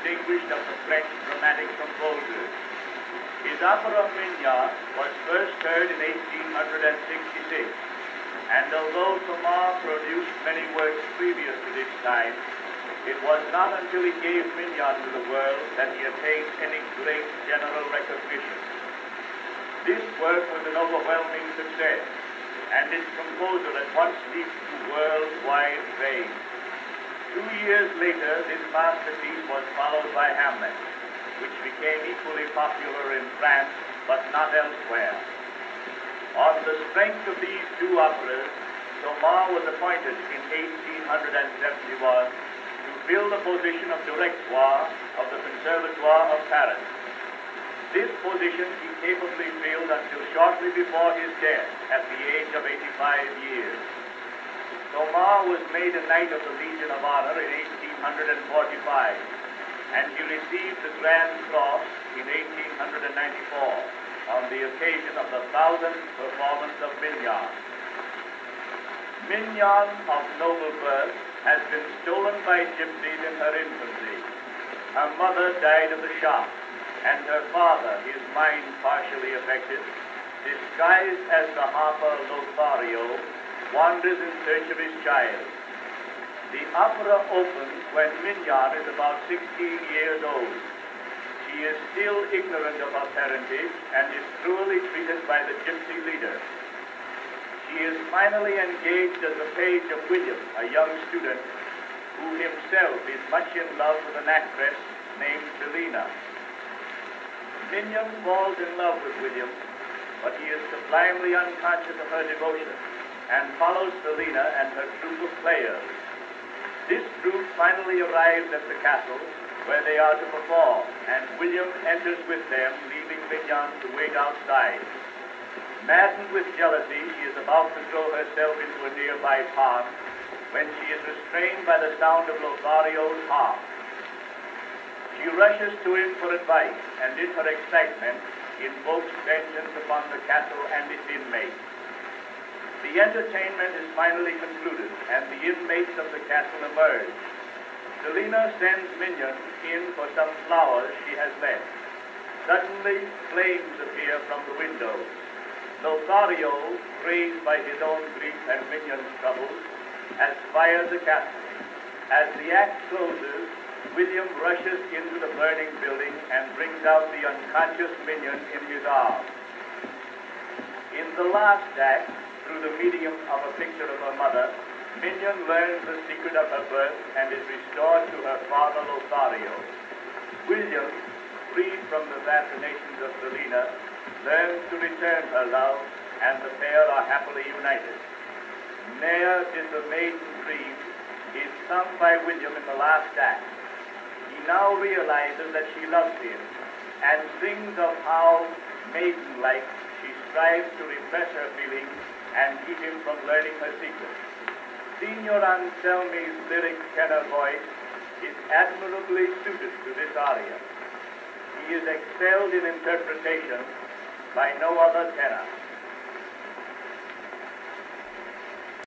distinguished of the French dramatic composers. His opera Mignon was first heard in 1866, and although Thomas produced many works previous to this time, it was not until he gave Mignon to the world that he attained any great general recognition. This work was an overwhelming success, and its composer at once leaped to worldwide fame. 2 years later, this masterpiece was followed by Hamlet, which became equally popular in France, but not elsewhere. On the strength of these two operas, Thomas was appointed in 1871 to fill the position of Directoire of the Conservatoire of Paris. This position he capably filled until shortly before his death at the age of 85 years. Thomas was made a Knight of the Legion of Honor in 1845, and he received the Grand Cross in 1894 on the occasion of the 1000th performance of Mignon. Mignon, of noble birth, has been stolen by gypsies in her infancy. Her mother died of the shock, and her father, his mind partially affected, disguised as the harper Lothario, wanders in search of his child. The opera opens when Mignon is about 16 years old. She is still ignorant of her parentage and is cruelly treated by the gypsy leader. She is finally engaged as a page of William, a young student, who himself is much in love with an actress named Selina. Mignon falls in love with William, but he is sublimely unconscious of her devotion and follows Selina and her troupe of players. This troupe finally arrives at the castle where they are to perform, and William enters with them, leaving Mignon to wait outside. Maddened with jealousy, she is about to throw herself into a nearby pond when she is restrained by the sound of Lothario's harp. She rushes to him for advice, and in her excitement invokes vengeance upon the castle and its inmates. The entertainment is finally concluded, and the inmates of the castle emerge. Selina sends Mignon in for some flowers she has left. Suddenly, flames appear from the windows. Lothario, crazed by his own grief and Mignon's troubles, has fired the castle. As the act closes, William rushes into the burning building and brings out the unconscious Mignon in his arms. In the last act, through the medium of a picture of her mother, Mignon learns the secret of her birth and is restored to her father Lothario. William, freed from the fascinations of Selina, learns to return her love, and the pair are happily united. Ne'er is the maiden dream is sung by William in the last act. He now realizes that she loves him, and sings of how, maiden-like, she strives to repress her feelings and keep him from learning her secret. Signor Anselmi's lyric tenor voice is admirably suited to this aria. He is excelled in interpretation by no other tenor.